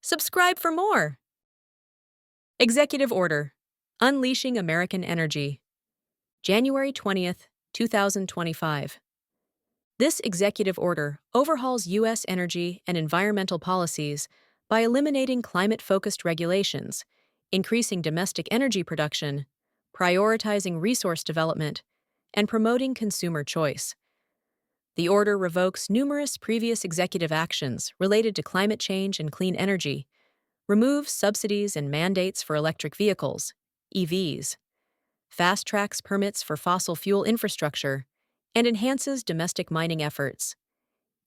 Subscribe for more. Executive Order Unleashing American Energy, January 20th, 2025. This executive order overhauls U.S. energy and environmental policies by eliminating climate-focused regulations, increasing domestic energy production, prioritizing resource development, and promoting consumer choice. The order revokes numerous previous executive actions related to climate change and clean energy, removes subsidies and mandates for electric vehicles, EVs, fast-tracks permits for fossil fuel infrastructure, and enhances domestic mining efforts.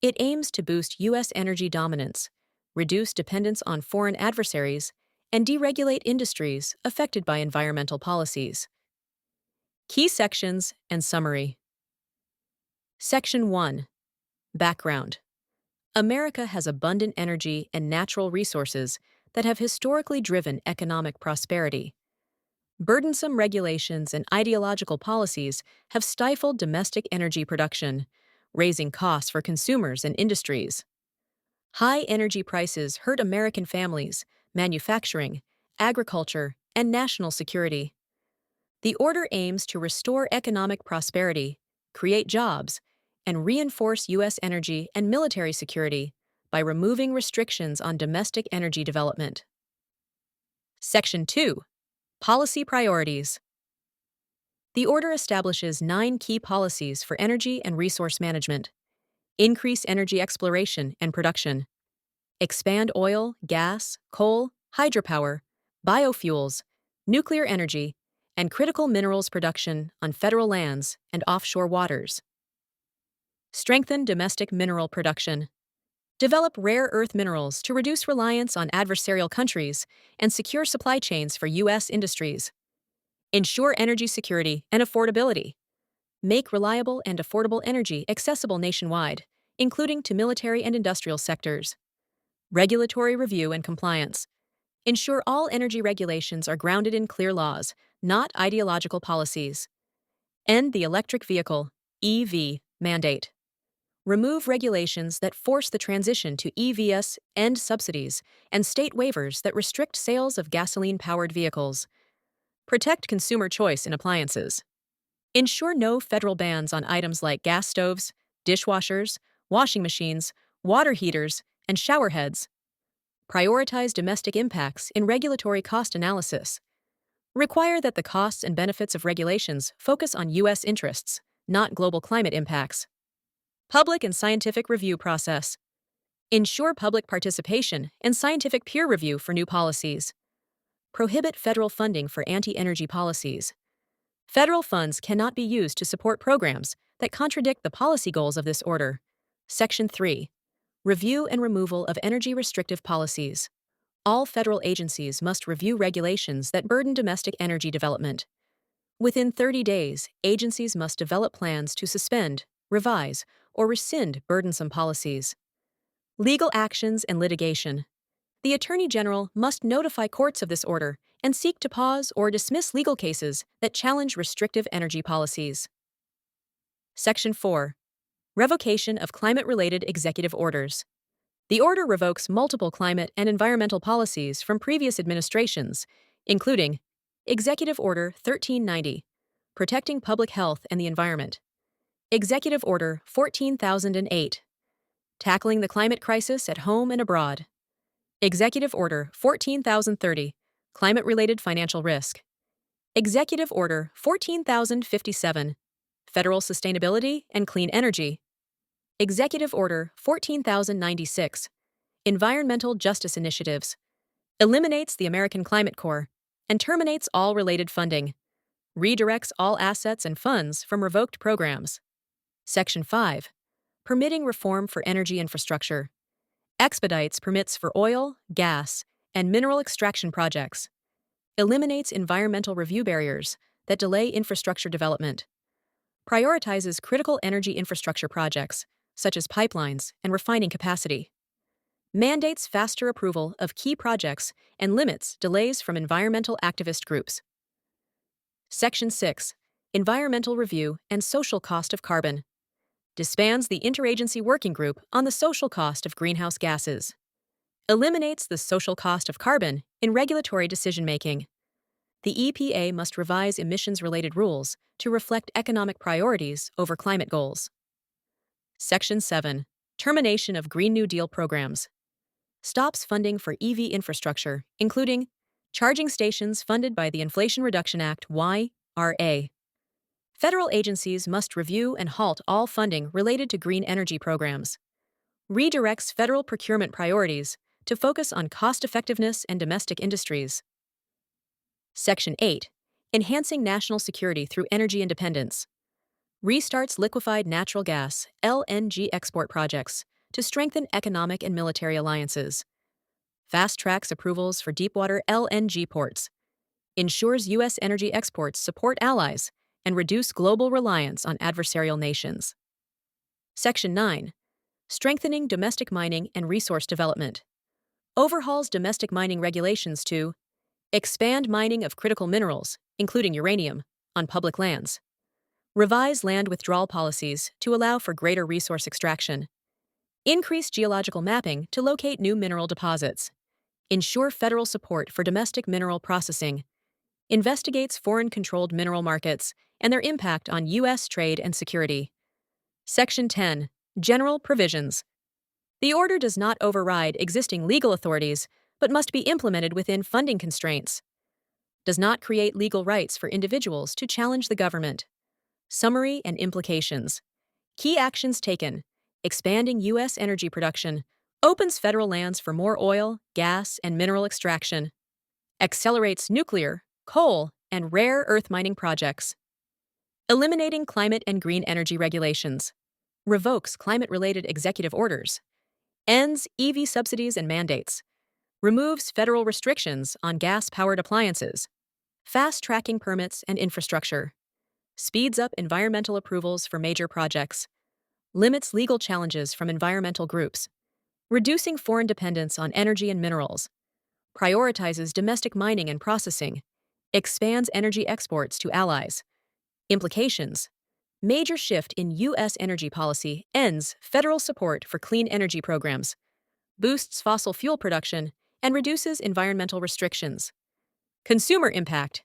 It aims to boost U.S. energy dominance, reduce dependence on foreign adversaries, and deregulate industries affected by environmental policies. Key sections and summary. Section 1. Background. America has abundant energy and natural resources that have historically driven economic prosperity. Burdensome regulations and ideological policies have stifled domestic energy production, raising costs for consumers and industries. High energy prices hurt American families, manufacturing, agriculture, and national security. The order aims to restore economic prosperity, create jobs, and reinforce U.S. energy and military security by removing restrictions on domestic energy development. Section 2. Policy Priorities. The order establishes 9 key policies for energy and resource management. Increase energy exploration and production. Expand oil, gas, coal, hydropower, biofuels, nuclear energy, and critical minerals production on federal lands and offshore waters. Strengthen domestic mineral production. Develop rare earth minerals to reduce reliance on adversarial countries and secure supply chains for U.S. industries. Ensure energy security and affordability. Make reliable and affordable energy accessible nationwide, including to military and industrial sectors. Regulatory review and compliance. Ensure all energy regulations are grounded in clear laws, not ideological policies. End the electric vehicle (EV) mandate. Remove regulations that force the transition to EVs, end subsidies, and state waivers that restrict sales of gasoline-powered vehicles. Protect consumer choice in appliances. Ensure no federal bans on items like gas stoves, dishwashers, washing machines, water heaters, and shower heads. Prioritize domestic impacts in regulatory cost analysis. Require that the costs and benefits of regulations focus on U.S. interests, not global climate impacts. Public and scientific review process. Ensure public participation and scientific peer review for new policies. Prohibit federal funding for anti-energy policies. Federal funds cannot be used to support programs that contradict the policy goals of this order. Section 3. Review and removal of energy restrictive policies. All federal agencies must review regulations that burden domestic energy development. Within 30 days, agencies must develop plans to suspend, revise, or rescind burdensome policies. Legal actions and litigation. The Attorney General must notify courts of this order and seek to pause or dismiss legal cases that challenge restrictive energy policies. Section 4. Revocation of climate-related executive orders. The order revokes multiple climate and environmental policies from previous administrations, including Executive Order 1390, Protecting Public Health and the Environment, Executive Order 14,008, Tackling the Climate Crisis at Home and Abroad, Executive Order 14,030, Climate-Related Financial Risk, Executive Order 14,057, Federal Sustainability and Clean Energy, Executive Order 14,096, Environmental Justice Initiatives, eliminates the American Climate Corps and terminates all related funding, redirects all assets and funds from revoked programs. Section 5. Permitting reform for energy infrastructure. Expedites permits for oil, gas, and mineral extraction projects. Eliminates environmental review barriers that delay infrastructure development. Prioritizes critical energy infrastructure projects, such as pipelines and refining capacity. Mandates faster approval of key projects and limits delays from environmental activist groups. Section 6. Environmental review and social cost of carbon. Disbands the Interagency Working Group on the social cost of greenhouse gases. eliminates the social cost of carbon in regulatory decision-making. The EPA must revise emissions-related rules to reflect economic priorities over climate goals. Section 7. Termination of Green New Deal programs. Stops funding for EV infrastructure, including charging stations funded by the Inflation Reduction Act (YRA). Federal agencies must review and halt all funding related to green energy programs. Redirects federal procurement priorities to focus on cost-effectiveness and domestic industries. Section 8. Enhancing national security through energy independence. Restarts liquefied natural gas (LNG) export projects to strengthen economic and military alliances. Fast-tracks approvals for deepwater LNG ports. Ensures U.S. energy exports support allies and reduce global reliance on adversarial nations. Section 9. Strengthening domestic mining and resource development. Overhauls domestic mining regulations to expand mining of critical minerals, including uranium, on public lands. Revise land withdrawal policies to allow for greater resource extraction. Increase geological mapping to locate new mineral deposits. Ensure federal support for domestic mineral processing. Investigates foreign-controlled mineral markets and their impact on U.S. trade and security. Section 10. General provisions. The order does not override existing legal authorities, but must be implemented within funding constraints. Does not create legal rights for individuals to challenge the government. Summary and implications. Key actions taken. Expanding U.S. energy production. Opens federal lands for more oil, gas, and mineral extraction. Accelerates nuclear, coal, and rare earth mining projects. Eliminating climate and green energy regulations. Revokes climate-related executive orders. Ends EV subsidies and mandates. Removes federal restrictions on gas-powered appliances. Fast-tracking permits and infrastructure. Speeds up environmental approvals for major projects. Limits legal challenges from environmental groups. Reducing foreign dependence on energy and minerals. Prioritizes domestic mining and processing. Expands energy exports to allies. Implications. Major shift in U.S. energy policy ends federal support for clean energy programs. Boosts fossil fuel production and reduces environmental restrictions. Consumer impact.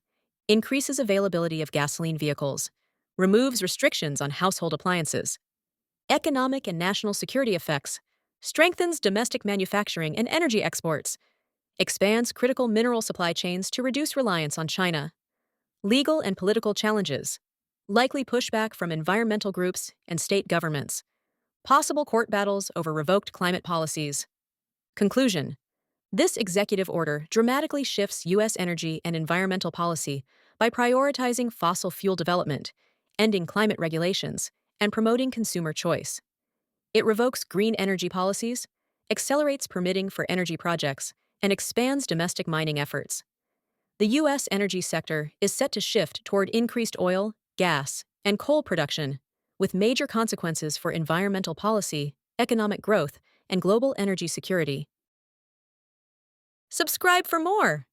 Increases availability of gasoline vehicles. Removes restrictions on household appliances. Economic and national security effects. Strengthens domestic manufacturing and energy exports. Expands critical mineral supply chains to reduce reliance on China. Legal and political challenges. Likely pushback from environmental groups and state governments. Possible court battles over revoked climate policies. Conclusion. This executive order dramatically shifts U.S. energy and environmental policy by prioritizing fossil fuel development, ending climate regulations, and promoting consumer choice. It revokes green energy policies, accelerates permitting for energy projects, and expands domestic mining efforts. The U.S. energy sector is set to shift toward increased oil, gas, and coal production, with major consequences for environmental policy, economic growth, and global energy security. Subscribe for more!